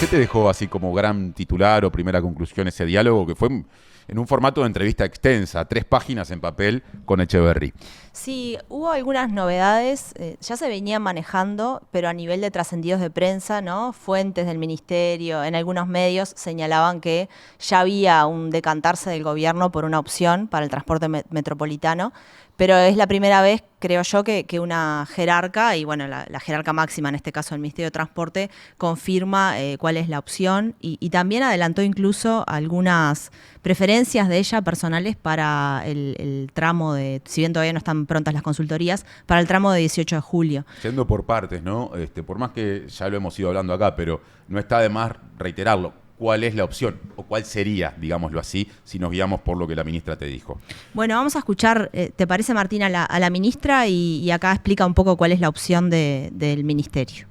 ¿Qué te dejó así como gran titular o primera conclusión ese diálogo que fue en un formato de entrevista extensa, 3 páginas en papel con Etcheverry? Sí, hubo algunas novedades, ya se venían manejando, pero a nivel de trascendidos de prensa, ¿no? Fuentes del ministerio, en algunos medios señalaban que ya había un decantarse del gobierno por una opción para el transporte metropolitano, pero es la primera vez, creo yo, que una jerarca, y bueno, la jerarca máxima, en este caso el Ministerio de Transporte, confirma cuál es la opción y también adelantó incluso algunas preferencias de ella personales para el tramo de, si bien todavía no están prontas las consultorías, para el tramo de 18 de julio. Yendo por partes, ¿no? Por más que ya lo hemos ido hablando acá, pero no está de más reiterarlo. ¿Cuál es la opción? ¿O cuál sería, digámoslo así, si nos guiamos por lo que la ministra te dijo? Bueno, vamos a escuchar, ¿te parece, Martín, a la ministra? Y acá explica un poco cuál es la opción del ministerio.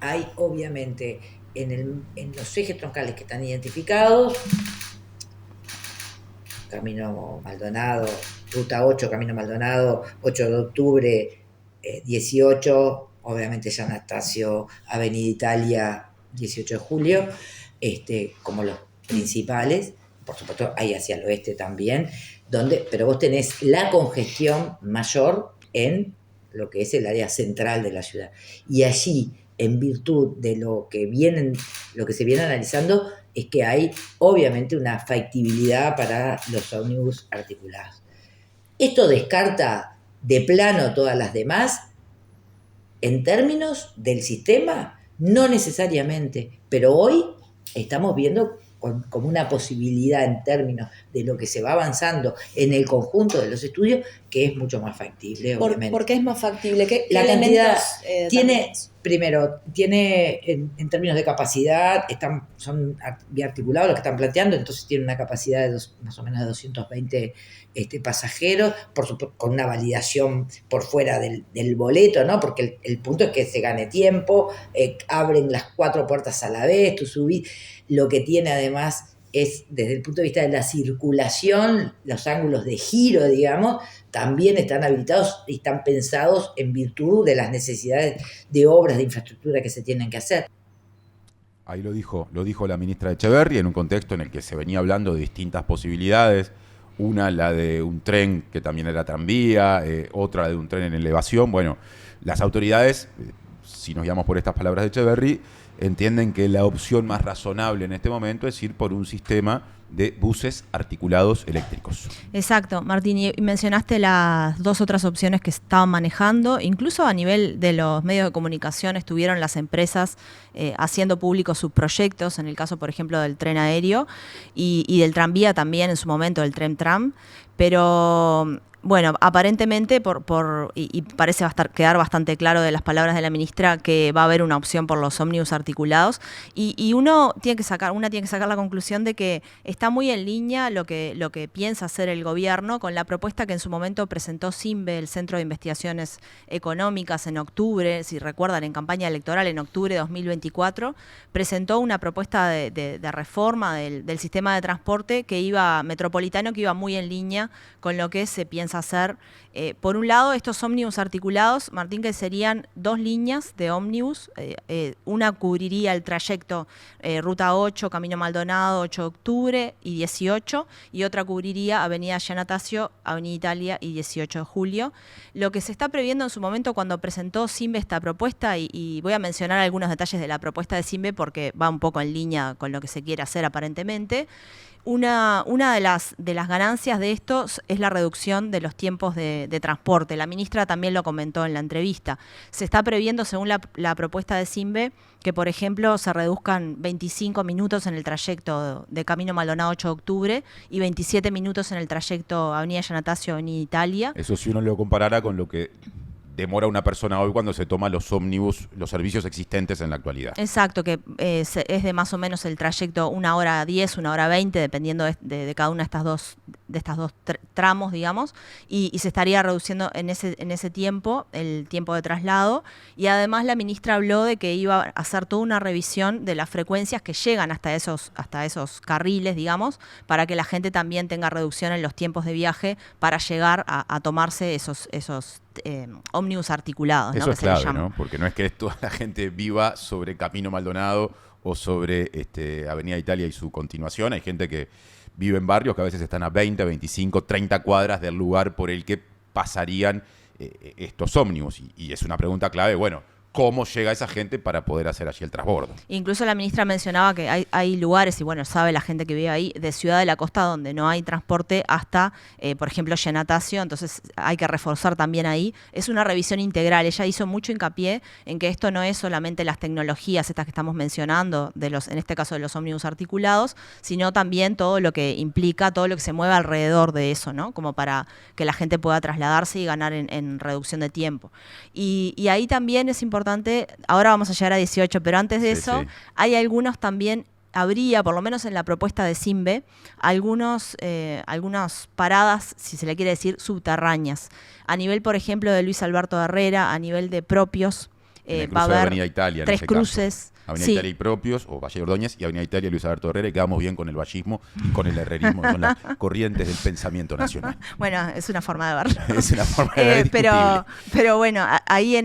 Hay, obviamente, en los ejes troncales que están identificados, Camino Maldonado, Ruta 8, Camino Maldonado, 8 de octubre, 18, obviamente San Anastasio, Avenida Italia, 18 de julio, como los principales. Por supuesto, hay hacia el oeste también, pero vos tenés la congestión mayor en lo que es el área central de la ciudad. Y allí, en virtud de lo que se viene analizando, es que hay obviamente una factibilidad para los ómnibus articulados. Esto descarta de plano todas las demás. En términos del sistema, no necesariamente, pero hoy estamos viendo como una posibilidad en términos de lo que se va avanzando en el conjunto de los estudios, que es mucho más factible, obviamente. ¿Por qué es más factible? La cantidad tiene en términos de capacidad, son biarticulados los que están planteando, entonces tiene una capacidad de más o menos de 220 pasajeros, por supuesto, con una validación por fuera del boleto, ¿no? Porque el punto es que se gane tiempo, abren las 4 puertas a la vez, tú subís. Lo que tiene además es, desde el punto de vista de la circulación, los ángulos de giro, digamos, también están habilitados y están pensados en virtud de las necesidades de obras de infraestructura que se tienen que hacer. Ahí lo dijo la ministra Etcheverry en un contexto en el que se venía hablando de distintas posibilidades. Una, la de un tren que también era tranvía, otra de un tren en elevación. Bueno, las autoridades, si nos guiamos por estas palabras de Etcheverry, entienden que la opción más razonable en este momento es ir por un sistema de buses articulados eléctricos. Exacto, Martín, y mencionaste las 2 otras opciones que estaban manejando, incluso a nivel de los medios de comunicación estuvieron las empresas haciendo públicos sus proyectos, en el caso, por ejemplo, del tren aéreo y del tranvía también en su momento, el tren tram, pero bueno, aparentemente y parece quedar bastante claro de las palabras de la ministra que va a haber una opción por los ómnibus articulados y una tiene que sacar la conclusión de que está muy en línea lo que piensa hacer el gobierno con la propuesta que en su momento presentó CINVE, el Centro de Investigaciones Económicas, en octubre, si recuerdan, en campaña electoral en octubre de 2024, presentó una propuesta de reforma del sistema de transporte metropolitano que iba muy en línea con lo que se piensa hacer. Por un lado, estos ómnibus articulados, Martín, que serían 2 líneas de ómnibus, una cubriría el trayecto Ruta 8, Camino Maldonado, 8 de octubre y 18, y otra cubriría Avenida San Anastasio, Avenida Italia y 18 de julio. Lo que se está previendo en su momento cuando presentó CINVE esta propuesta, y voy a mencionar algunos detalles de la propuesta de CINVE porque va un poco en línea con lo que se quiere hacer aparentemente. Una de las ganancias de esto es la reducción de los tiempos de transporte. La ministra también lo comentó en la entrevista. Se está previendo, según la propuesta de CINVE, que, por ejemplo, se reduzcan 25 minutos en el trayecto de Camino Maldonado 8 de octubre y 27 minutos en el trayecto Avenida San Anastasio, Avenida Italia. Eso si uno lo comparara con lo que demora una persona hoy cuando se toma los ómnibus, los servicios existentes en la actualidad. Exacto, que es de más o menos el trayecto 1 hora 10, 1 hora 20, dependiendo de cada una de estas estas dos tramos, digamos, y se estaría reduciendo en ese tiempo, el tiempo de traslado. Y además la ministra habló de que iba a hacer toda una revisión de las frecuencias que llegan hasta esos carriles, digamos, para que la gente también tenga reducción en los tiempos de viaje para llegar a tomarse esos ómnibus articulados. Eso ¿no? es clave, ¿no? Porque no es que toda la gente viva sobre Camino Maldonado o sobre Avenida Italia y su continuación. Hay gente que vive en barrios que a veces están a 20, 25, 30 cuadras del lugar por el que pasarían estos ómnibus. Y es una pregunta clave, bueno, ¿cómo llega esa gente para poder hacer allí el transbordo? Incluso la ministra mencionaba que hay lugares, y bueno, sabe la gente que vive ahí, de Ciudad de la Costa donde no hay transporte hasta, por ejemplo, Llenatacio, entonces hay que reforzar también ahí. Es una revisión integral. Ella hizo mucho hincapié en que esto no es solamente las tecnologías estas que estamos mencionando, en este caso de los ómnibus articulados, sino también todo lo que implica, todo lo que se mueve alrededor de eso, ¿no? Como para que la gente pueda trasladarse y ganar en reducción de tiempo. Y ahí también es importante, ahora vamos a llegar a 18, pero antes de eso, hay algunos también, habría, por lo menos en la propuesta de Simbe, algunas paradas, si se le quiere decir, subterráneas. A nivel, por ejemplo, de Luis Alberto Herrera, a nivel de Propios, va a haber Avenida Italia, 3 cruces. Avenida Italia y Propios, o Valle Ordóñez, y Avenida Italia y Luis Alberto Herrera, y quedamos bien con el vallismo y con el herrerismo, con las corrientes del pensamiento nacional. Bueno, es una forma de verlo. Es una forma de ver pero bueno, ahí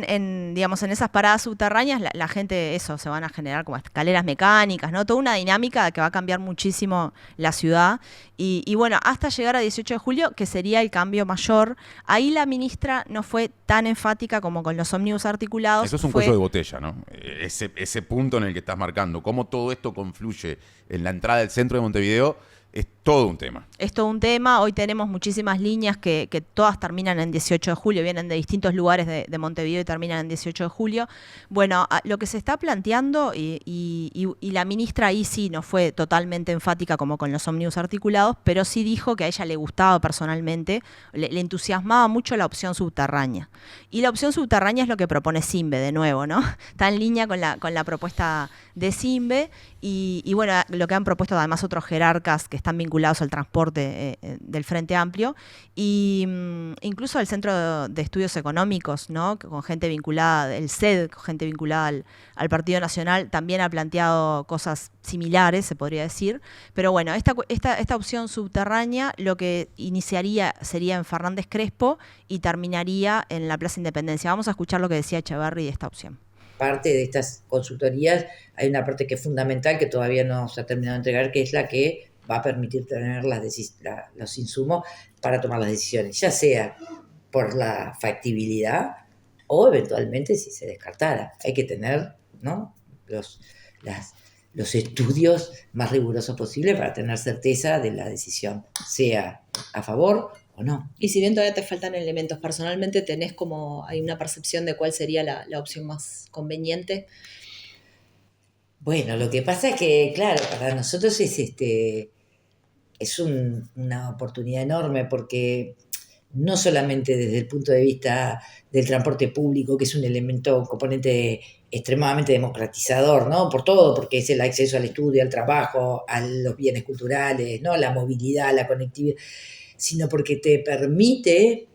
digamos, en esas paradas subterráneas, la gente, se van a generar como escaleras mecánicas, ¿no? Toda una dinámica que va a cambiar muchísimo la ciudad. Y bueno, hasta llegar a 18 de julio, que sería el cambio mayor. Ahí la ministra no fue tan enfática como con los ómnibus articulados. Eso es un cuello de botella, ¿no? Ese punto en el que estás marcando, cómo todo esto confluye en la entrada del centro de Montevideo, es todo un tema. Es todo un tema. Hoy tenemos muchísimas líneas que todas terminan en 18 de julio, vienen de distintos lugares de Montevideo y terminan en 18 de julio. Bueno, lo que se está planteando, y la ministra ahí sí no fue totalmente enfática como con los ómnibus articulados, pero sí dijo que a ella le gustaba personalmente, le entusiasmaba mucho la opción subterránea. Y la opción subterránea es lo que propone Simbe, de nuevo, ¿no? Está en línea con la propuesta de Simbe y bueno, lo que han propuesto además otros jerarcas que están vinculados al transporte del Frente Amplio y incluso el Centro de Estudios Económicos, ¿no? Con gente vinculada, el CED, con gente vinculada al Partido Nacional, también ha planteado cosas similares, se podría decir. Pero bueno, esta opción subterránea lo que iniciaría sería en Fernández Crespo y terminaría en la Plaza Independencia. Vamos a escuchar lo que decía Echeverri de esta opción. Parte de estas consultorías hay una parte que es fundamental que todavía no se ha terminado de entregar, que es la que va a permitir tener los insumos para tomar las decisiones, ya sea por la factibilidad o eventualmente si se descartara. Hay que tener, ¿no?, los estudios más rigurosos posibles para tener certeza de la decisión, sea a favor o no. Y si bien todavía te faltan elementos, personalmente hay una percepción de cuál sería la opción más conveniente. Bueno, lo que pasa es que, claro, para nosotros es una oportunidad enorme porque no solamente desde el punto de vista del transporte público, que es un componente extremadamente democratizador, ¿no? Por todo, porque es el acceso al estudio, al trabajo, a los bienes culturales, ¿no? La movilidad, la conectividad, sino porque te permite,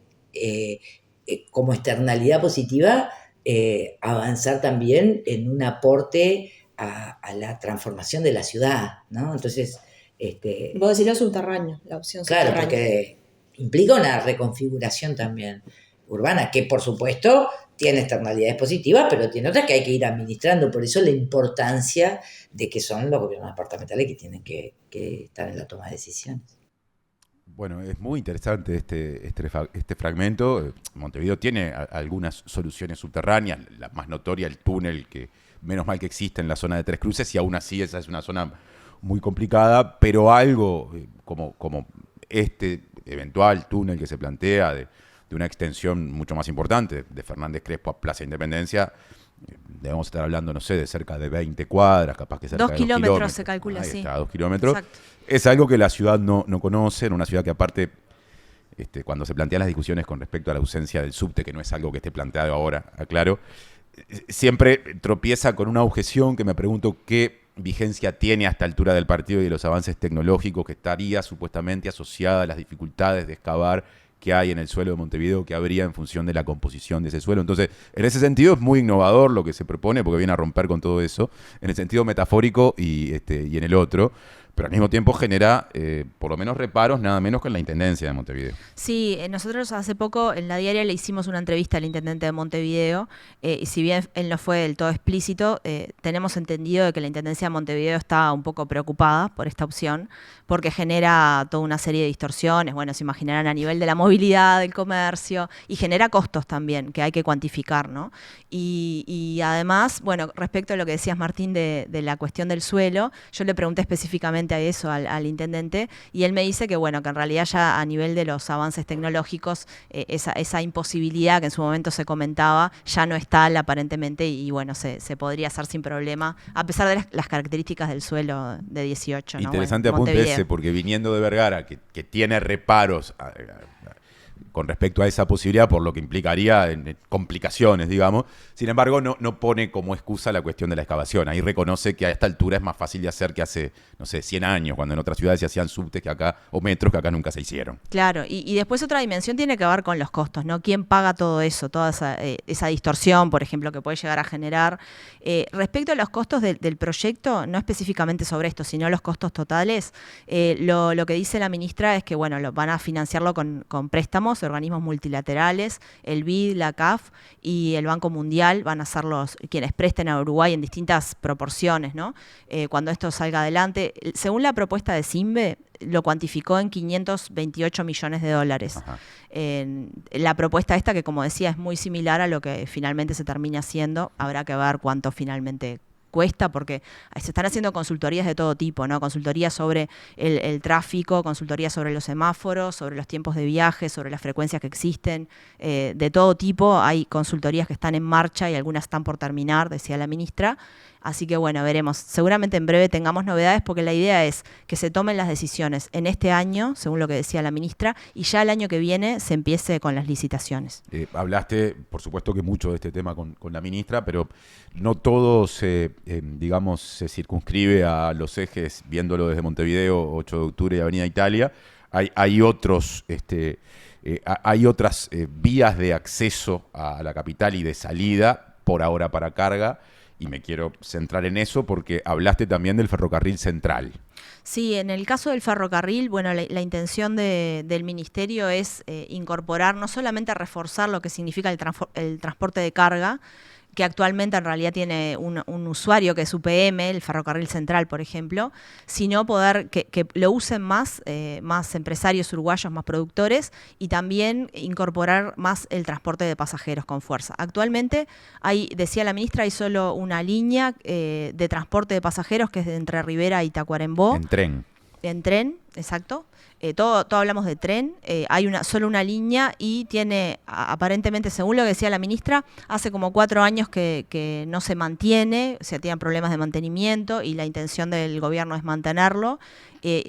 como externalidad positiva, avanzar también en un aporte a la transformación de la ciudad, ¿no? Entonces, vos decís lo subterráneo, la opción subterránea. Claro, porque implica una reconfiguración también urbana, que por supuesto tiene externalidades positivas, pero tiene otras que hay que ir administrando. Por eso la importancia de que son los gobiernos departamentales que tienen que estar en la toma de decisiones. Bueno, es muy interesante este fragmento. Montevideo tiene algunas soluciones subterráneas, la más notoria, el túnel, que menos mal que existe en la zona de Tres Cruces, y aún así esa es una zona muy complicada, pero algo como este eventual túnel que se plantea de una extensión mucho más importante de Fernández Crespo a Plaza Independencia, debemos estar hablando, no sé, de cerca de 20 cuadras, capaz que cerca de 2 kilómetros. Se calcula, ahí sí. Está, 2 kilómetros. Exacto. Es algo que la ciudad no conoce, en una ciudad que aparte, cuando se plantean las discusiones con respecto a la ausencia del subte, que no es algo que esté planteado ahora, aclaro, siempre tropieza con una objeción que me pregunto qué vigencia tiene a esta altura del partido y de los avances tecnológicos que estaría supuestamente asociada a las dificultades de excavar que hay en el suelo de Montevideo, que habría en función de la composición de ese suelo. Entonces, en ese sentido es muy innovador lo que se propone, porque viene a romper con todo eso, en el sentido metafórico y en el otro, pero al mismo tiempo genera por lo menos reparos, nada menos con la Intendencia de Montevideo. Sí, nosotros hace poco en La Diaria le hicimos una entrevista al intendente de Montevideo, y si bien él no fue del todo explícito, tenemos entendido de que la Intendencia de Montevideo está un poco preocupada por esta opción, porque genera toda una serie de distorsiones, bueno, se imaginarán a nivel de la movilidad, del comercio, y genera costos también, que hay que cuantificar, ¿no? Y además, bueno, respecto a lo que decías, Martín, de la cuestión del suelo, yo le pregunté específicamente a eso al intendente, y él me dice que, bueno, que en realidad ya a nivel de los avances tecnológicos, esa imposibilidad que en su momento se comentaba, ya no es tal aparentemente, y bueno, se podría hacer sin problema, a pesar de las características del suelo de 18, ¿no? Interesante Bueno, apunte ese, porque viniendo de Vergara, que tiene reparos con respecto a esa posibilidad, por lo que implicaría en complicaciones, digamos. Sin embargo, no pone como excusa la cuestión de la excavación. Ahí reconoce que a esta altura es más fácil de hacer que hace, no sé, 100 años, cuando en otras ciudades se hacían subtes que acá, o metros que acá nunca se hicieron. Claro, y después otra dimensión tiene que ver con los costos, ¿no? ¿Quién paga todo eso, toda esa distorsión, por ejemplo, que puede llegar a generar? Respecto a los costos del proyecto, no específicamente sobre esto, sino los costos totales, lo que dice la ministra es que, bueno, van a financiarlo con préstamos, organismos multilaterales, el BID, la CAF y el Banco Mundial van a ser quienes presten a Uruguay en distintas proporciones, ¿no? Cuando esto salga adelante. Según la propuesta de Simbe, lo cuantificó en 528 millones de dólares. La propuesta esta, que como decía, es muy similar a lo que finalmente se termina haciendo, habrá que ver cuánto finalmente cuesta, porque se están haciendo consultorías de todo tipo, ¿no? Consultorías sobre el tráfico, consultorías sobre los semáforos, sobre los tiempos de viaje, sobre las frecuencias que existen, de todo tipo. Hay consultorías que están en marcha y algunas están por terminar, decía la ministra. Así que bueno, veremos. Seguramente en breve tengamos novedades, porque la idea es que se tomen las decisiones en este año, según lo que decía la ministra, y ya el año que viene se empiece con las licitaciones. Hablaste, por supuesto, que mucho de este tema con la ministra, pero no todo se circunscribe a los ejes, viéndolo desde Montevideo, 8 de octubre y Avenida Italia. Hay otras vías de acceso a la capital y de salida, por ahora para carga, y me quiero centrar en eso porque hablaste también del ferrocarril central. Sí, en el caso del ferrocarril, bueno, la intención del ministerio es incorporar, no solamente reforzar lo que significa el transporte de carga, que actualmente en realidad tiene un usuario que es UPM, el ferrocarril central, por ejemplo, sino poder que lo usen más empresarios uruguayos, más productores, y también incorporar más el transporte de pasajeros con fuerza. Actualmente decía la ministra, hay solo una línea de transporte de pasajeros que es de Entre Rivera y Tacuarembó. En tren. En tren, exacto. Todo hablamos de tren, hay solo una línea y tiene, aparentemente, según lo que decía la ministra, hace como 4 años que no se mantiene, o sea, tienen problemas de mantenimiento, y la intención del gobierno es mantenerlo,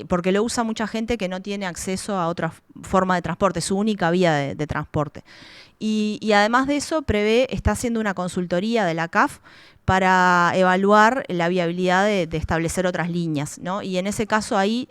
porque lo usa mucha gente que no tiene acceso a otra forma de transporte, es su única vía de transporte. Y además de eso, está haciendo una consultoría de la CAF para evaluar la viabilidad de establecer otras líneas, ¿no? Y en ese caso ahí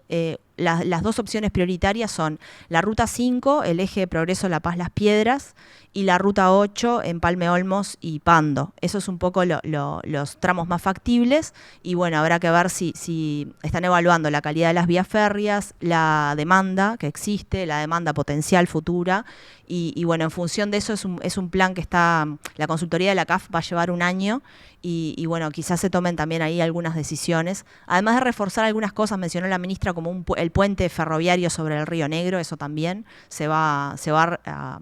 las dos opciones prioritarias son la Ruta 5, el eje de Progreso La Paz Las Piedras, y la Ruta 8 en Palme Olmos y Pando. Eso es un poco los tramos más factibles, y bueno, habrá que ver si están evaluando la calidad de las vías férreas, la demanda que existe, la demanda potencial futura, y bueno, en función de eso es un plan que la consultoría de la CAF va a llevar 1 año, y bueno, quizás se tomen también ahí algunas decisiones, además de reforzar algunas cosas. Mencionó la ministra como el puente ferroviario sobre el Río Negro, eso también se va a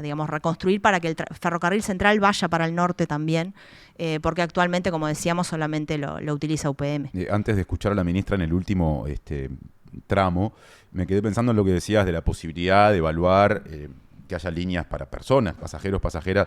digamos, reconstruir para que el ferrocarril central vaya para el norte también, porque actualmente, como decíamos, solamente lo utiliza UPM. Antes de escuchar a la ministra en el último tramo, me quedé pensando en lo que decías de la posibilidad de evaluar que haya líneas para personas, pasajeros, pasajeras,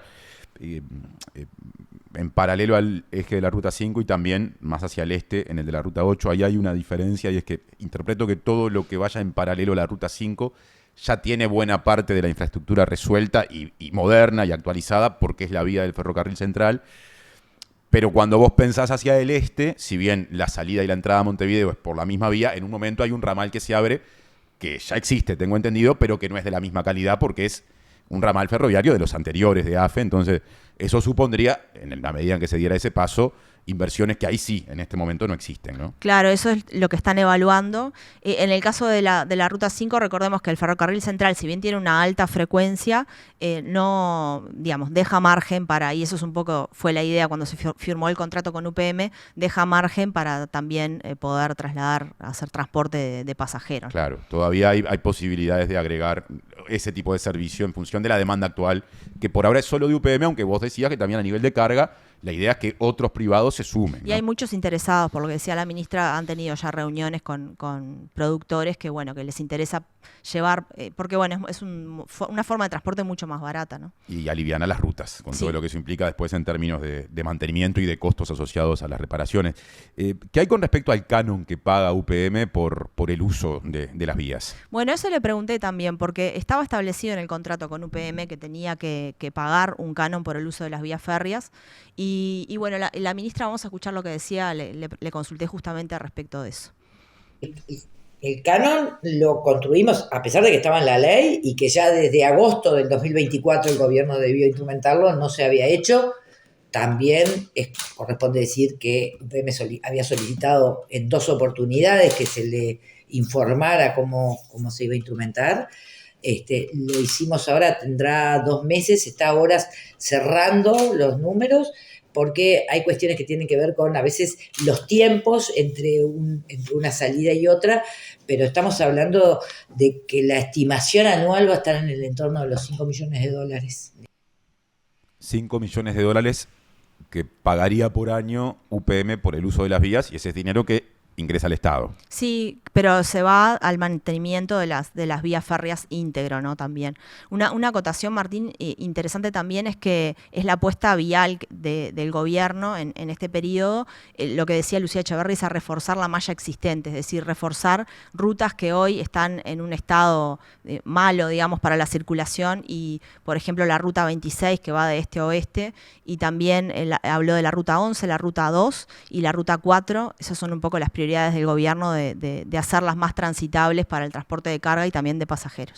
en paralelo al eje de la Ruta 5 y también más hacia el este en el de la Ruta 8. Ahí hay una diferencia, y es que interpreto que todo lo que vaya en paralelo a la Ruta 5 ya tiene buena parte de la infraestructura resuelta y moderna y actualizada, porque es la vía del ferrocarril central. Pero cuando vos pensás hacia el este, si bien la salida y la entrada a Montevideo es por la misma vía, en un momento hay un ramal que se abre, que ya existe, tengo entendido, pero que no es de la misma calidad porque es un ramal ferroviario de los anteriores de AFE. Entonces, eso supondría, en la medida en que se diera ese paso, inversiones que ahí sí, en este momento no existen, ¿no? Claro, eso es lo que están evaluando. En el caso de la Ruta 5, recordemos que el ferrocarril central, si bien tiene una alta frecuencia, no, digamos, deja margen para, y eso es un poco, fue la idea cuando se firmó el contrato con UPM, deja margen para también poder trasladar, hacer transporte de pasajeros. Claro, todavía hay posibilidades de agregar ese tipo de servicio en función de la demanda actual, que por ahora es solo de UPM, aunque vos decías que también a nivel de carga, la idea es que otros privados se sumen, ¿no? Y hay muchos interesados, por lo que decía la ministra, han tenido ya reuniones con productores que, bueno, que les interesa llevar, porque, bueno, es una forma de transporte mucho más barata, ¿no? Y aliviana las rutas, con Sí. todo lo que eso implica después en términos de mantenimiento y de costos asociados a las reparaciones. ¿Qué hay con respecto al canon que paga UPM por el uso de las vías? Bueno, eso le pregunté también, porque estaba establecido en el contrato con UPM que tenía que pagar un canon por el uso de las vías férreas. Y bueno, la ministra, vamos a escuchar lo que decía, le consulté justamente respecto de eso. El canon lo construimos a pesar de que estaba en la ley y que ya desde agosto del 2024 el gobierno debió instrumentarlo, no se había hecho. También corresponde decir que UPM había solicitado en 2 oportunidades que se le informara cómo se iba a instrumentar. Lo hicimos ahora, tendrá 2 meses, está ahora cerrando los números, porque hay cuestiones que tienen que ver con a veces los tiempos entre una salida y otra, pero estamos hablando de que la estimación anual va a estar en el entorno de los $5 millones. 5 millones de dólares que pagaría por año UPM por el uso de las vías, y ese es dinero que ingresa al Estado. Sí, pero se va al mantenimiento de las vías férreas íntegro, ¿no? También. Una acotación, Martín, interesante también es que es la apuesta vial del gobierno en este periodo. Lo que decía Lucía Echeverri es a reforzar la malla existente, es decir, reforzar rutas que hoy están en un estado malo, digamos, para la circulación, y, por ejemplo, la ruta 26 que va de este a oeste, y también habló de la ruta 11, la ruta 2 y la ruta 4. Esas son un poco las prioridades del gobierno de hacerlas más transitables para el transporte de carga y también de pasajeros.